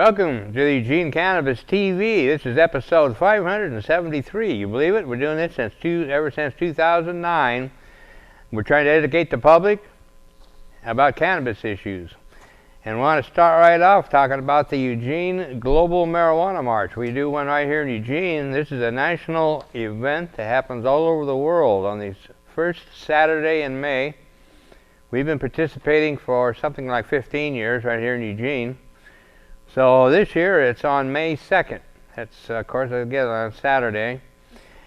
Welcome to the Eugene Cannabis TV. This is episode 573. You believe it? We're doing this ever since 2009. We're trying to educate the public about cannabis issues. And we want to start right off talking about the Eugene Global Marijuana March. We do one right here in Eugene. This is a national event that happens all over the world on the first Saturday in May. We've been participating for something like 15 years right here in Eugene. So this year it's on May 2nd. That's of course again on Saturday.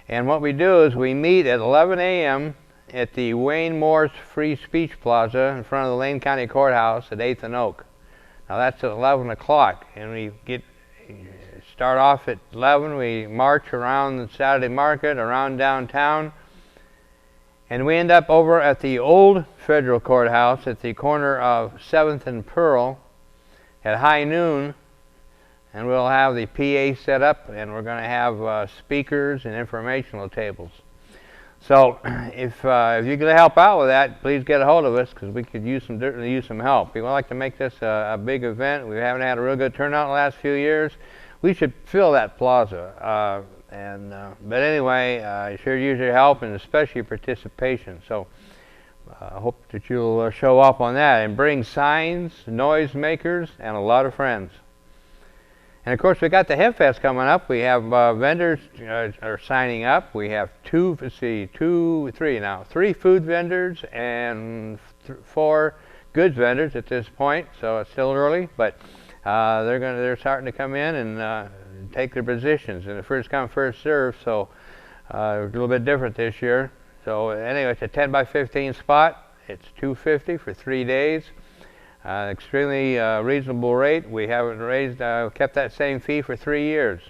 And what we do is we meet at 11 a.m. at the Wayne Morse Free Speech Plaza in front of the Lane County Courthouse at 8th and Oak. Now that's at 11 o'clock, and we start off at 11. We march around the Saturday market, around downtown, and we end up over at the old federal courthouse at the corner of 7th and Pearl at high noon, and we'll have the PA set up, and we're going to have speakers and informational tables. So if you can help out with that, please get a hold of us, because we could use some help. We would like to make this a big event. We haven't had a real good turnout in the last few years. We should fill that plaza. But anyway, I sure use your help, and especially your participation. So I hope that you'll show up on that and bring signs, noise makers, and a lot of friends. And of course, we got the Hemp Fest coming up. We have vendors are signing up. We have three food vendors and 4 goods vendors at this point. So it's still early, but they're starting to come in and take their positions. And the first come, first serve. So a little bit different this year. So anyway, it's a 10 by 15 spot. It's $250 for 3 days. Extremely reasonable rate. We haven't kept that same fee for 3 years.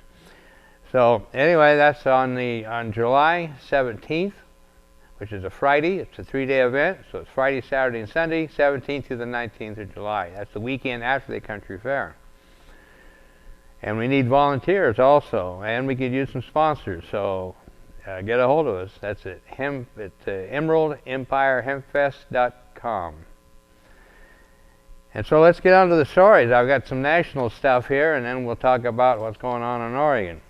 So anyway, that's on July 17th, which is a Friday. It's a 3-day event. So it's Friday, Saturday, and Sunday, 17th through the 19th of July. That's the weekend after the country fair. And we need volunteers also, and we could use some sponsors. So get a hold of us. That's at EmeraldEmpireHempFest.com. And so let's get on to the stories. I've got some national stuff here, and then we'll talk about what's going on in Oregon.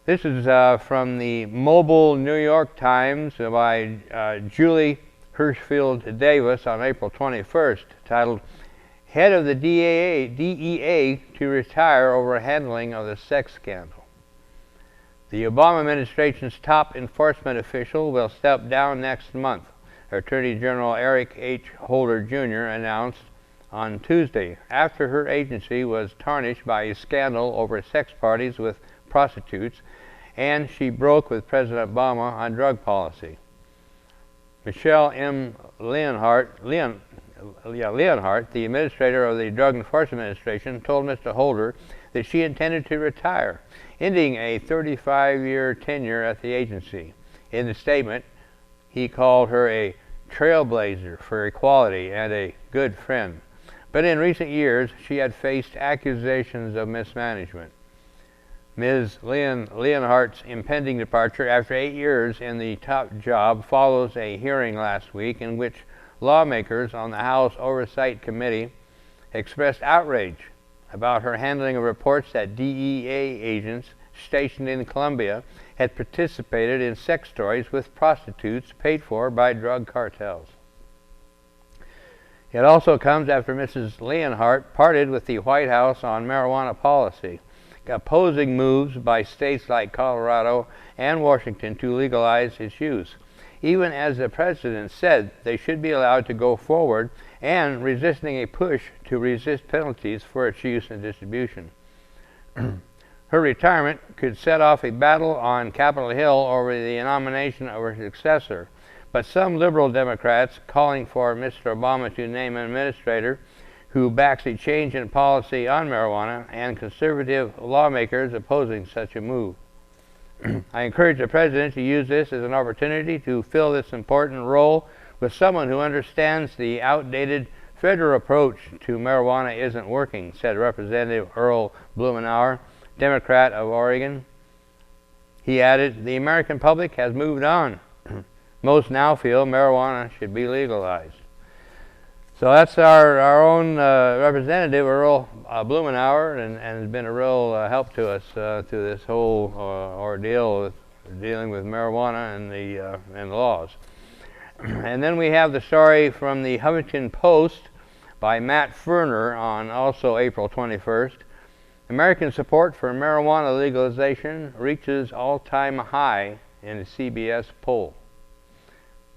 This is from the Mobile New York Times by Julie Hirschfield Davis on April 21st, titled, "Head of the DEA to retire over handling of the sex scandal." The Obama administration's top enforcement official will step down next month, Attorney General Eric H. Holder Jr. announced on Tuesday, after her agency was tarnished by a scandal over sex parties with prostitutes, and she broke with President Obama on drug policy. Michelle M. Leonhardt, the administrator of the Drug Enforcement Administration, told Mr. Holder that she intended to retire, ending a 35-year tenure at the agency. In the statement, he called her a trailblazer for equality and a good friend. But in recent years, she had faced accusations of mismanagement. Ms. Leonhardt's impending departure after 8 years in the top job follows a hearing last week in which lawmakers on the House Oversight Committee expressed outrage about her handling of reports that DEA agents stationed in Colombia had participated in sex stories with prostitutes paid for by drug cartels. It also comes after Mrs. Leonhardt parted with the White House on marijuana policy, opposing moves by states like Colorado and Washington to legalize its use, even as the president said they should be allowed to go forward, and resisting a push to resist penalties for its use and distribution. Her retirement could set off a battle on Capitol Hill over the nomination of her successor, but some liberal Democrats calling for Mr. Obama to name an administrator who backs a change in policy on marijuana, and conservative lawmakers opposing such a move. I encourage the President to use this as an opportunity to fill this important role with someone who understands the outdated federal approach to marijuana isn't working, said Representative Earl Blumenauer, Democrat of Oregon. He added, "The American public has moved on. Most now feel marijuana should be legalized." So that's our own representative, Earl Blumenauer, and has been a real help to us through this whole ordeal with dealing with marijuana and the laws. And then we have the story from the Huffington Post by Matt Ferner on also April 21st. American support for marijuana legalization reaches all-time high in a CBS poll.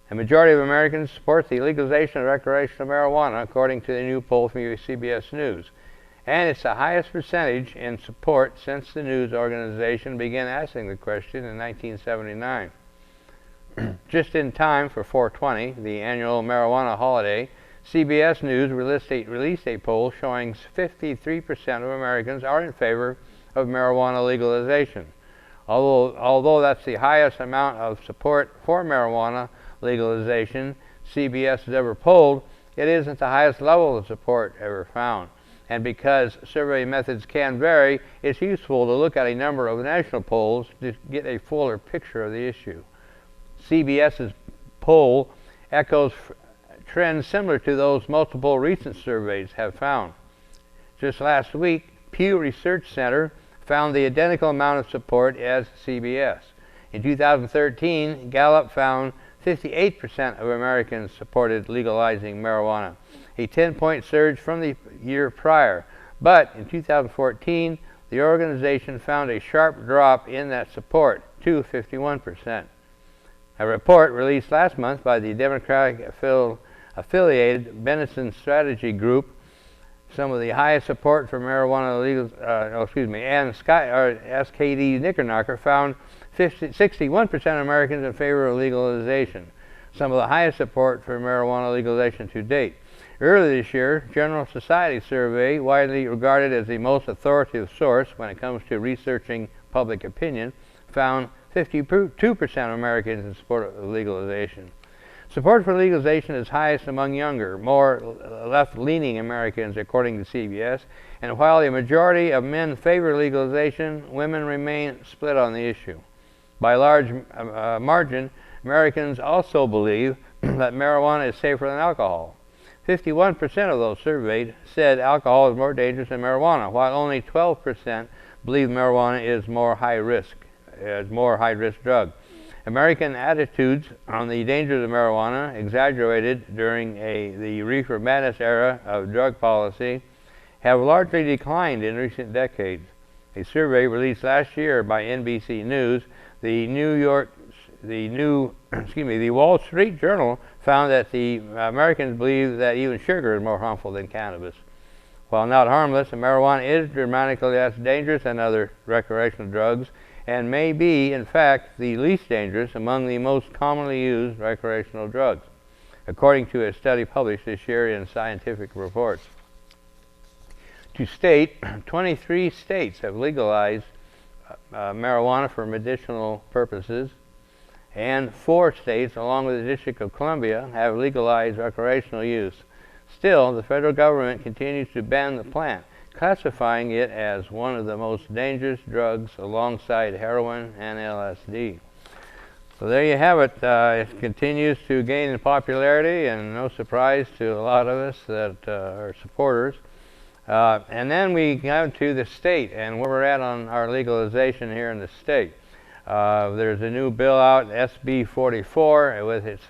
A majority of Americans support the legalization of recreational marijuana, according to the new poll from CBS News. And it's the highest percentage in support since the news organization began asking the question in 1979. Just in time for 420, the annual marijuana holiday, CBS News released a poll showing 53% of Americans are in favor of marijuana legalization. Although that's the highest amount of support for marijuana legalization CBS has ever polled, it isn't the highest level of support ever found. And because survey methods can vary, it's useful to look at a number of national polls to get a fuller picture of the issue. CBS's poll echoes trends similar to those multiple recent surveys have found. Just last week, Pew Research Center found the identical amount of support as CBS. In 2013, Gallup found 58% of Americans supported legalizing marijuana, a 10-point surge from the year prior. But in 2014, the organization found a sharp drop in that support to 51%. A report released last month by the Democratic-affiliated Benison Strategy Group, some of the highest support for marijuana and SKD Knickerbocker found 61% of Americans in favor of legalization, some of the highest support for marijuana legalization to date. Earlier this year, General Society survey, widely regarded as the most authoritative source when it comes to researching public opinion, found 52% of Americans in support of legalization. Support for legalization is highest among younger, more left-leaning Americans, according to CBS, and while the majority of men favor legalization, women remain split on the issue. By a large margin, Americans also believe that marijuana is safer than alcohol. 51% of those surveyed said alcohol is more dangerous than marijuana, while only 12% believe marijuana is more high-risk drug. American attitudes on the dangers of marijuana, exaggerated during the reefer madness era of drug policy, have largely declined in recent decades. A survey released last year by NBC News, the Wall Street Journal found that the Americans believe that even sugar is more harmful than cannabis. While not harmless, marijuana is dramatically less dangerous than other recreational drugs, and may be, in fact, the least dangerous among the most commonly used recreational drugs, according to a study published this year in Scientific Reports. To state, 23 states have legalized marijuana for medicinal purposes, and 4 states, along with the District of Columbia, have legalized recreational use. Still, the federal government continues to ban the plant, classifying it as one of the most dangerous drugs alongside heroin and LSD. So there you have it. It continues to gain in popularity, and no surprise to a lot of us that are supporters. And then we go to the state and where we're at on our legalization here in the state. There's a new bill out, SB 44, with its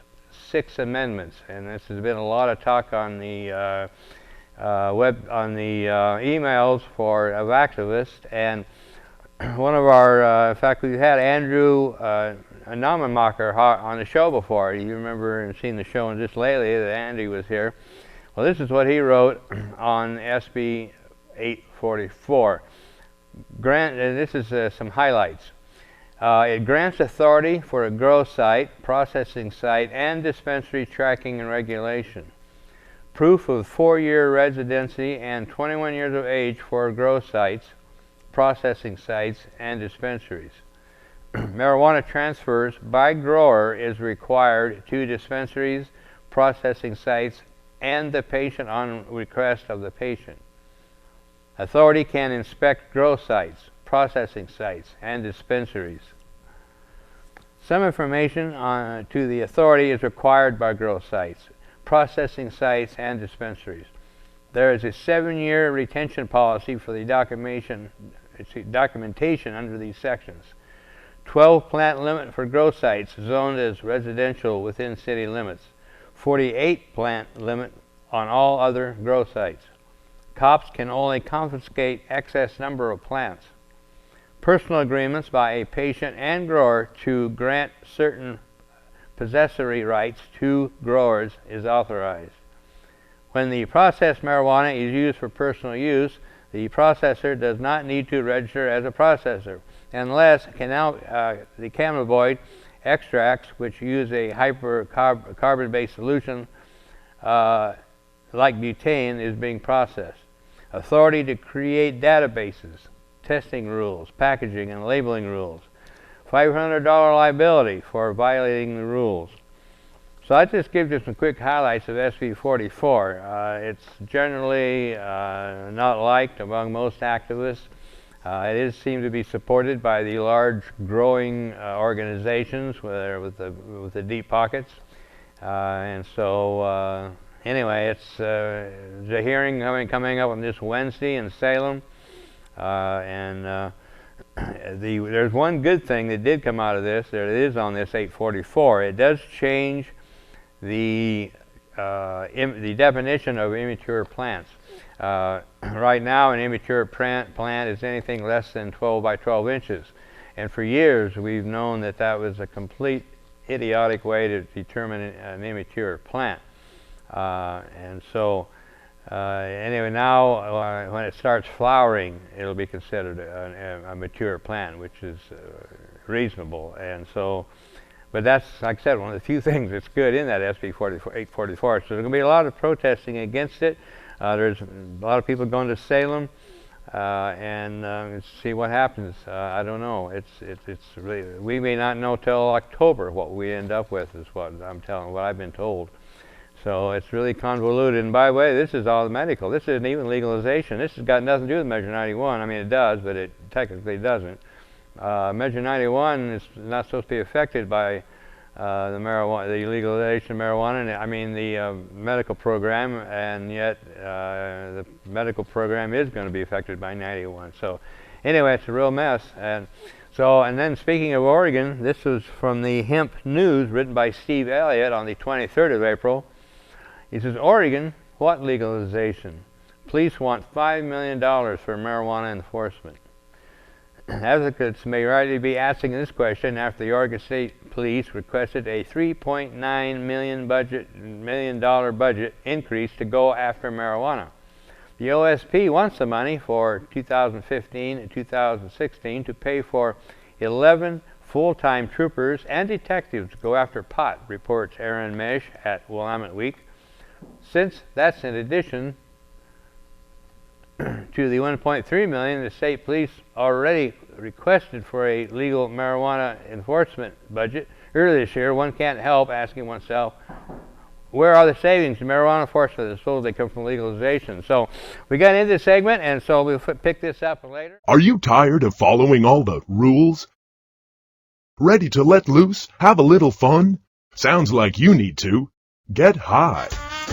6 amendments, and this has been a lot of talk on the emails of activists. And one of our, in fact, we've had Andrew Naumanmacher on the show before. You remember seeing the show just lately that Andy was here. Well, this is what he wrote on SB 844. And this is some highlights. It grants authority for a grow site, processing site, and dispensary tracking and regulation. Proof of 4-year residency and 21 years of age for grow sites, processing sites, and dispensaries. Marijuana transfers by grower is required to dispensaries, processing sites, and the patient on request of the patient. Authority can inspect grow sites, processing sites, and dispensaries. Some information to the authority is required by grow sites. processing sites, and dispensaries. There is a 7-year retention policy for the documentation under these sections. 12 plant limit for grow sites zoned as residential within city limits. 48 plant limit on all other grow sites. Cops can only confiscate excess number of plants. Personal agreements by a patient and grower to grant certain possessory rights to growers is authorized. When the processed marijuana is used for personal use, the processor does not need to register as a processor unless the cannabinoid extracts, which use a carbon-based solution like butane, is being processed. Authority to create databases, testing rules, packaging and labeling rules. $500 liability for violating the rules. So I just give you some quick highlights of SB 44. It's generally not liked among most activists. It seemed to be supported by the large growing organizations with the deep pockets. And so anyway, it's the hearing coming up on this Wednesday in Salem. There's one good thing that did come out of this. There it is on this 844. It does change the definition of immature plants. Right now, an immature plant is anything less than 12 by 12 inches. And for years, we've known that that was a complete idiotic way to determine an immature plant. And so, anyway, now when it starts flowering, it'll be considered a mature plant, which is reasonable. And so, but that's, like I said, one of the few things that's good in that SB 844. So there's going to be a lot of protesting against it. There's a lot of people going to Salem and see what happens. I don't know. It's really, we may not know till October what we end up with, is what I've been told. So it's really convoluted. And by the way, this is all medical. This isn't even legalization. This has got nothing to do with Measure 91. I mean, it does, but it technically doesn't. Measure 91 is not supposed to be affected by the legalization of marijuana. I mean, the medical program, and yet the medical program is going to be affected by 91. So anyway, it's a real mess. And then speaking of Oregon, this was from the Hemp News, written by Steve Elliott on the 23rd of April. He says, Oregon, what legalization? Police want $5 million for marijuana enforcement. Advocates may rightly be asking this question after the Oregon State Police requested a $3.9 million budget increase to go after marijuana. The OSP wants the money for 2015 and 2016 to pay for 11 full-time troopers and detectives to go after pot, reports Aaron Mesh at Willamette Week. Since that's in addition to the $1.3 million the state police already requested for a legal marijuana enforcement budget earlier this year, one can't help asking oneself, where are the savings in marijuana enforcement that supposedly come from legalization? So we got into this segment, and so we'll pick this up later. Are you tired of following all the rules? Ready to let loose? Have a little fun? Sounds like you need to. Get high.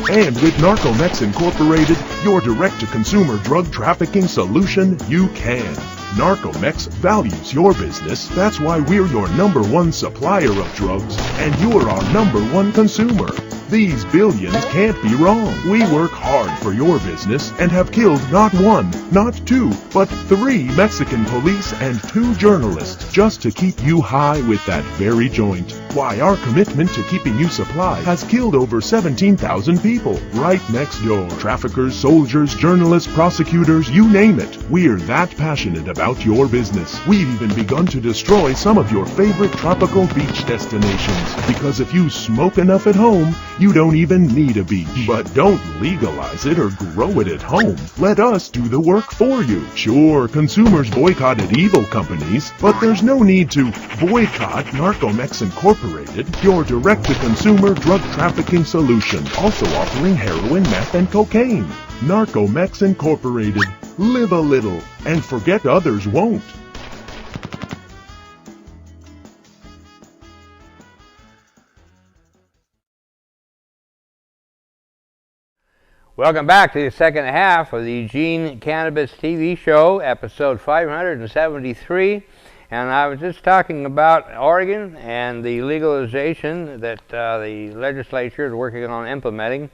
And with Narcomex Incorporated, your direct-to-consumer drug trafficking solution, you can. Narcomex values your business. That's why we're your #1 supplier of drugs, and you're our #1 consumer. These billions can't be wrong. We work hard for your business and have killed not 1, not 2, but 3 Mexican police and 2 journalists just to keep you high with that very joint. Why, our commitment to keeping you supplied has killed over 17,000 people right next door. Traffickers, soldiers, journalists, prosecutors, you name it. We're that passionate about your business. We've even begun to destroy some of your favorite tropical beach destinations. Because if you smoke enough at home, you don't even need a beach. But don't legalize it or grow it at home. Let us do the work for you. Sure, consumers boycotted evil companies, but there's no need to boycott Narcomex Incorporated, your direct-to-consumer drug trafficking solution, also offering heroin, meth, and cocaine. Narcomex Incorporated. Live a little, and forget others won't. Welcome back to the second half of the Eugene Cannabis TV show, episode 573. And I was just talking about Oregon and the legalization that the legislature is working on implementing.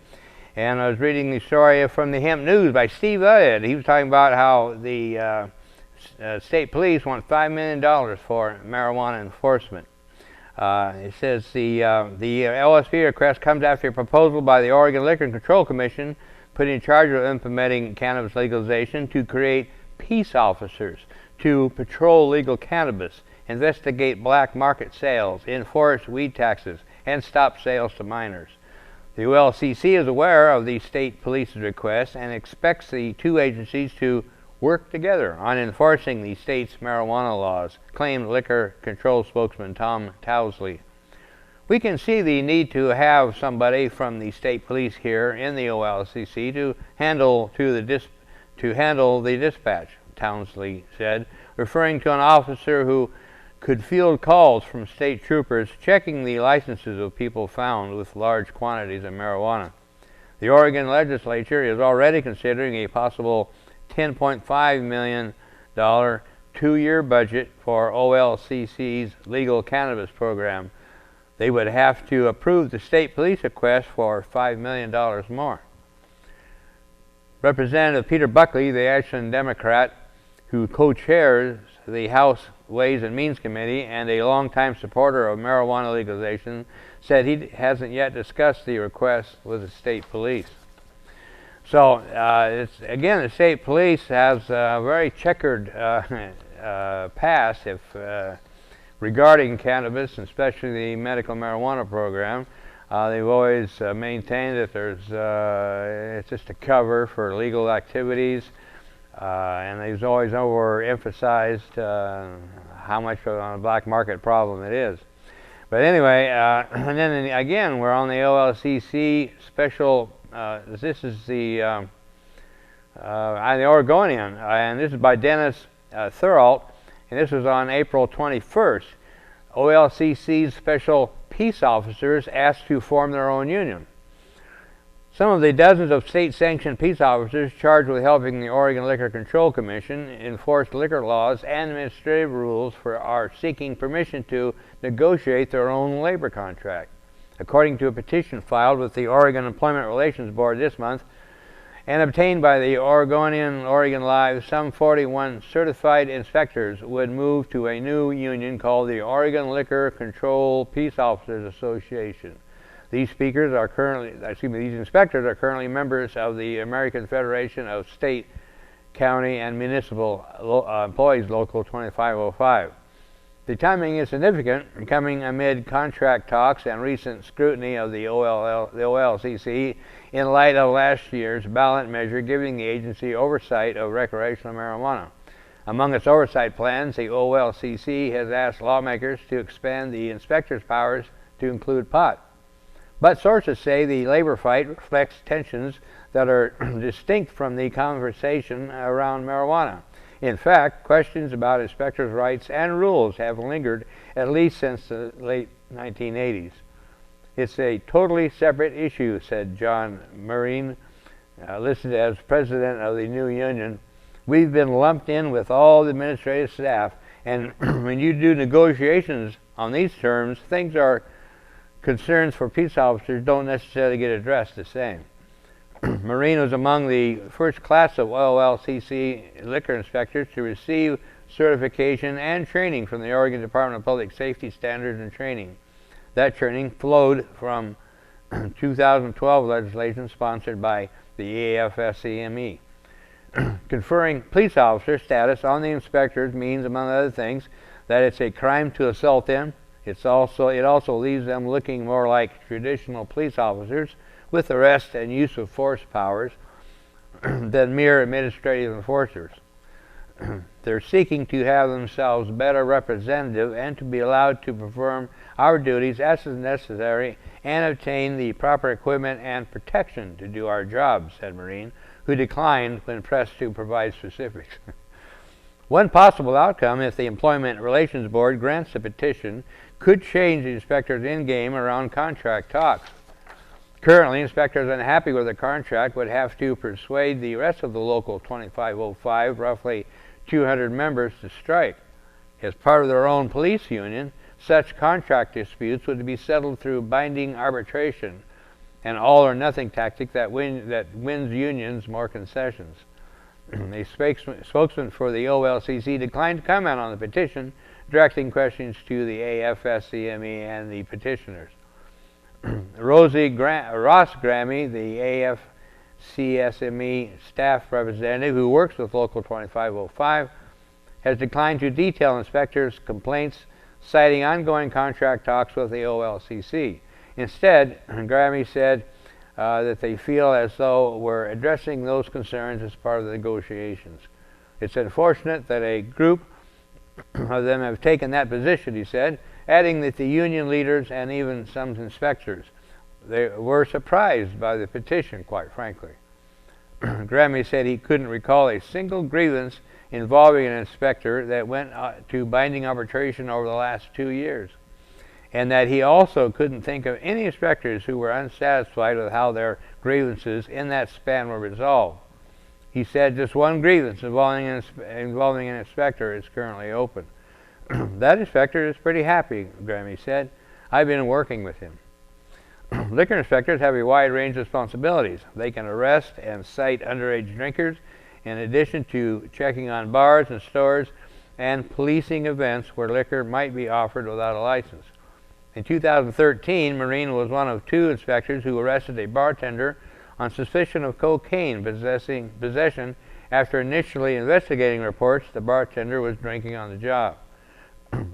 And I was reading the story from the Hemp News by Steve Elliott. He was talking about how the state police want $5 million for marijuana enforcement. It says the LSP request comes after a proposal by the Oregon Liquor and Control Commission put in charge of implementing cannabis legalization to create peace officers to patrol legal cannabis, investigate black market sales, enforce weed taxes, and stop sales to minors. The OLCC is aware of the state police's request and expects the two agencies to work together on enforcing the state's marijuana laws, claimed Liquor Control spokesman Tom Towsley. We can see the need to have somebody from the state police here in the OLCC to handle the dispatch, Townsley said, referring to an officer who could field calls from state troopers checking the licenses of people found with large quantities of marijuana. The Oregon legislature is already considering a possible $10.5 million two-year budget for OLCC's legal cannabis program. They would have to approve the state police request for $5 million more. Representative Peter Buckley, the Ashland Democrat, who co-chairs the House Ways and Means Committee and a longtime supporter of marijuana legalization, said he hasn't yet discussed the request with the state police. So, again, the state police has a very checkered past regarding cannabis, especially the medical marijuana program. They've always maintained that it's just a cover for legal activities, and they've always overemphasized how much of a black market problem it is. But anyway, and then again, we're on the OLCC special. This is the Oregonian, and this is by Dennis Thuralt, and this was on April 21st. OLCC's special peace officers asked to form their own union. Some of the dozens of state-sanctioned peace officers charged with helping the Oregon Liquor Control Commission enforce liquor laws and administrative rules are seeking permission to negotiate their own labor contract. According to a petition filed with the Oregon Employment Relations Board this month and obtained by the Oregon Live, some 41 certified inspectors would move to a new union called the Oregon Liquor Control Peace Officers Association. These inspectors are currently members of the American Federation of State, County, and Municipal Employees Local 2505. The timing is significant, coming amid contract talks and recent scrutiny of the OLCC in light of last year's ballot measure giving the agency oversight of recreational marijuana. Among its oversight plans, the OLCC has asked lawmakers to expand the inspectors' powers to include pot. But sources say the labor fight reflects tensions that are distinct from the conversation around marijuana. In fact, questions about inspectors' rights and rules have lingered at least since the late 1980s. It's a totally separate issue, said John Marine, listed as president of the new union. We've been lumped in with all the administrative staff, and when you do negotiations on these terms, concerns for peace officers don't necessarily get addressed the same. Marine was among the first class of OLCC liquor inspectors to receive certification and training from the Oregon Department of Public Safety Standards and Training. That training flowed from 2012 legislation sponsored by the AFSCME. Conferring police officer status on the inspectors means, among other things, that it's a crime to assault them. It also leaves them looking more like traditional police officers with arrest and use of force powers than mere administrative enforcers. They're seeking to have themselves better representative and to be allowed to perform our duties as is necessary and obtain the proper equipment and protection to do our jobs, said Marine, who declined when pressed to provide specifics. One possible outcome, if the Employment Relations Board grants the petition, could change the inspector's endgame around contract talks. Currently, inspectors unhappy with the contract would have to persuade the rest of the local 2505, roughly 200 members, to strike. As part of their own police union, such contract disputes would be settled through binding arbitration, an all-or-nothing tactic that wins unions more concessions. A spokesman for the OLCC declined to comment on the petition, directing questions to the AFSCME and the petitioners. Ross Grammy, the AFCSME staff representative who works with Local 2505, has declined to detail inspectors' complaints, citing ongoing contract talks with the OLCC. Instead, Grammy said that they feel as though we're addressing those concerns as part of the negotiations. It's unfortunate that a group of them have taken that position, he said, adding that the union leaders and even some inspectors, they were surprised by the petition, quite frankly. Grammy said he couldn't recall a single grievance involving an inspector that went to binding arbitration over the last 2 years, and that he also couldn't think of any inspectors who were unsatisfied with how their grievances in that span were resolved. He said just one grievance involving an inspector is currently open. That inspector is pretty happy, Grammy said. I've been working with him. Liquor inspectors have a wide range of responsibilities. They can arrest and cite underage drinkers, in addition to checking on bars and stores and policing events where liquor might be offered without a license. In 2013, Marine was one of 2 inspectors who arrested a bartender on suspicion of cocaine possession after initially investigating reports the bartender was drinking on the job.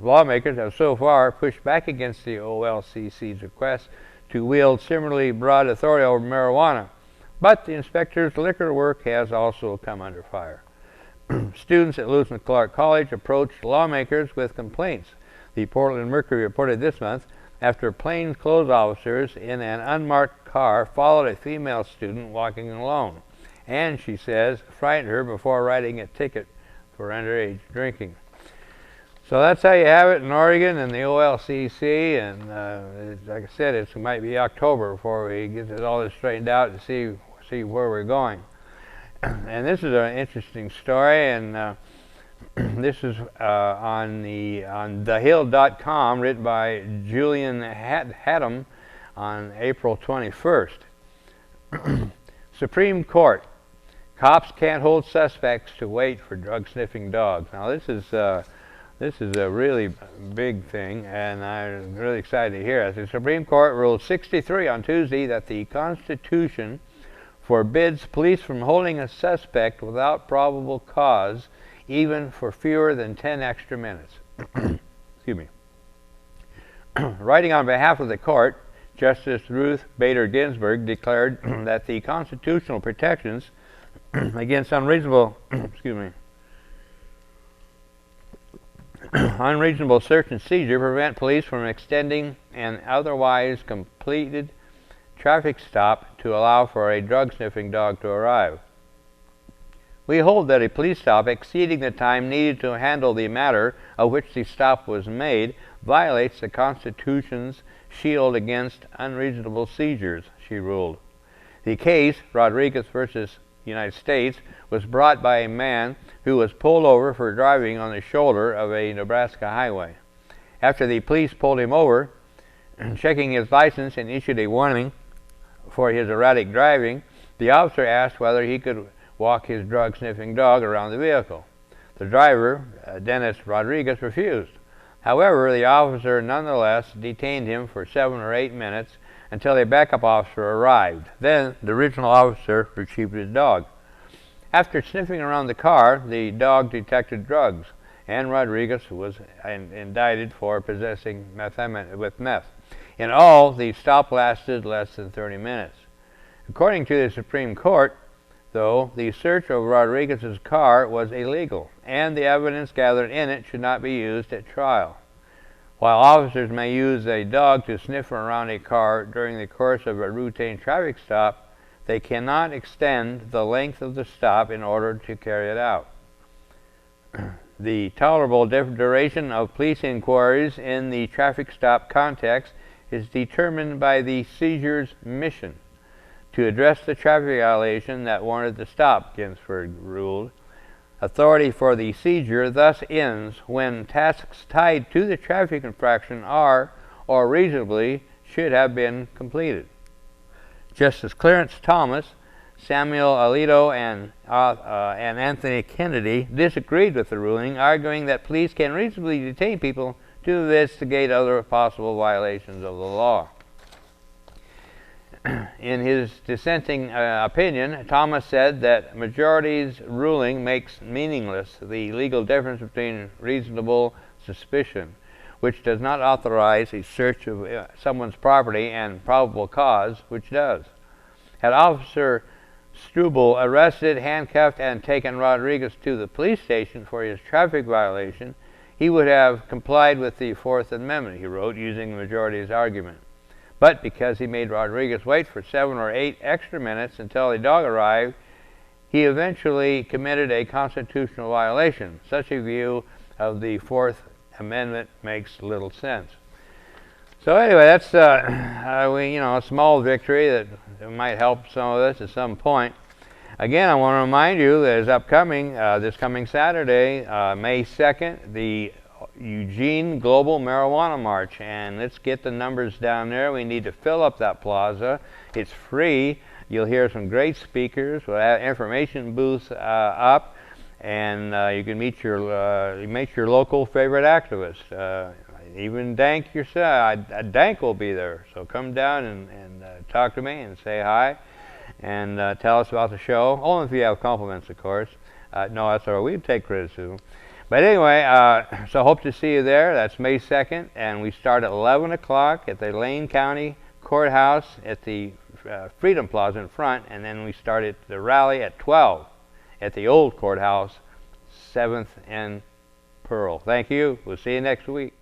Lawmakers have so far pushed back against the OLCC's request to wield similarly broad authority over marijuana, but the inspector's liquor work has also come under fire. Students at Lewis and Clark College approached lawmakers with complaints. The Portland Mercury reported this month after plainclothes officers in an unmarked car followed a female student walking alone, and, she says, frightened her before writing a ticket for underage drinking. So that's how you have it in Oregon and the OLCC, and like I said, it might be October before we get all this straightened out and see where we're going. And this is an interesting story, and this is on thehill.com, written by Julian Haddam on April 21st. Supreme Court. Cops can't hold suspects to wait for drug-sniffing dogs. Now this is a really big thing, and I'm really excited to hear it. The Supreme Court ruled 63 on Tuesday that the Constitution forbids police from holding a suspect without probable cause, even for fewer than 10 extra minutes. Excuse me. Writing on behalf of the court, Justice Ruth Bader Ginsburg declared that the constitutional protections against unreasonable unreasonable search and seizure prevent police from extending an otherwise completed traffic stop to allow for a drug-sniffing dog to arrive. We hold that a police stop exceeding the time needed to handle the matter of which the stop was made violates the Constitution's shield against unreasonable seizures, she ruled. The case, Rodriguez versus United States, was brought by a man who was pulled over for driving on the shoulder of a Nebraska highway. After the police pulled him over, checking his license and issued a warning for his erratic driving, the officer asked whether he could walk his drug-sniffing dog around the vehicle. The driver, Dennis Rodriguez, refused. However, the officer nonetheless detained him for 7 or 8 minutes until a backup officer arrived. Then the original officer retrieved his dog. After sniffing around the car, the dog detected drugs, and Rodriguez was indicted for possessing meth. In all, the stop lasted less than 30 minutes. According to the Supreme Court, though, the search of Rodriguez's car was illegal, and the evidence gathered in it should not be used at trial. While officers may use a dog to sniff around a car during the course of a routine traffic stop, they cannot extend the length of the stop in order to carry it out. The tolerable duration of police inquiries in the traffic stop context is determined by the seizure's mission to address the traffic violation that warranted the stop, Ginsburg ruled. Authority for the seizure thus ends when tasks tied to the traffic infraction are, or reasonably should have been completed. Justice Clarence Thomas, Samuel Alito, and Anthony Kennedy disagreed with the ruling, arguing that police can reasonably detain people to investigate other possible violations of the law. In his dissenting opinion, Thomas said that majority's ruling makes meaningless the legal difference between reasonable suspicion, which does not authorize a search of someone's property, and probable cause, which does. Had Officer Struble arrested, handcuffed, and taken Rodriguez to the police station for his traffic violation, he would have complied with the Fourth Amendment, he wrote, using the majority's argument. But because he made Rodriguez wait for 7 or 8 extra minutes until a dog arrived, he eventually committed a constitutional violation. Such a view of the Fourth Amendment makes little sense. So anyway, that's a small victory that might help some of us at some point. Again, I want to remind you that is upcoming this coming Saturday, May 2nd, the Eugene Global Marijuana March, and let's get the numbers down there. We need to fill up that plaza. It's free. You'll hear some great speakers. We'll have information booths up, and you can meet your local favorite activist. Even Dank yourself. Dank will be there, so come down and talk to me and say hi and tell us about the show. Only if you have compliments, of course. No, that's all right. We take criticism. But anyway, so hope to see you there. That's May 2nd, and we start at 11 o'clock at the Lane County Courthouse at the Freedom Plaza in front, and then we start at the rally at 12 at the old courthouse, 7th and Pearl. Thank you. We'll see you next week.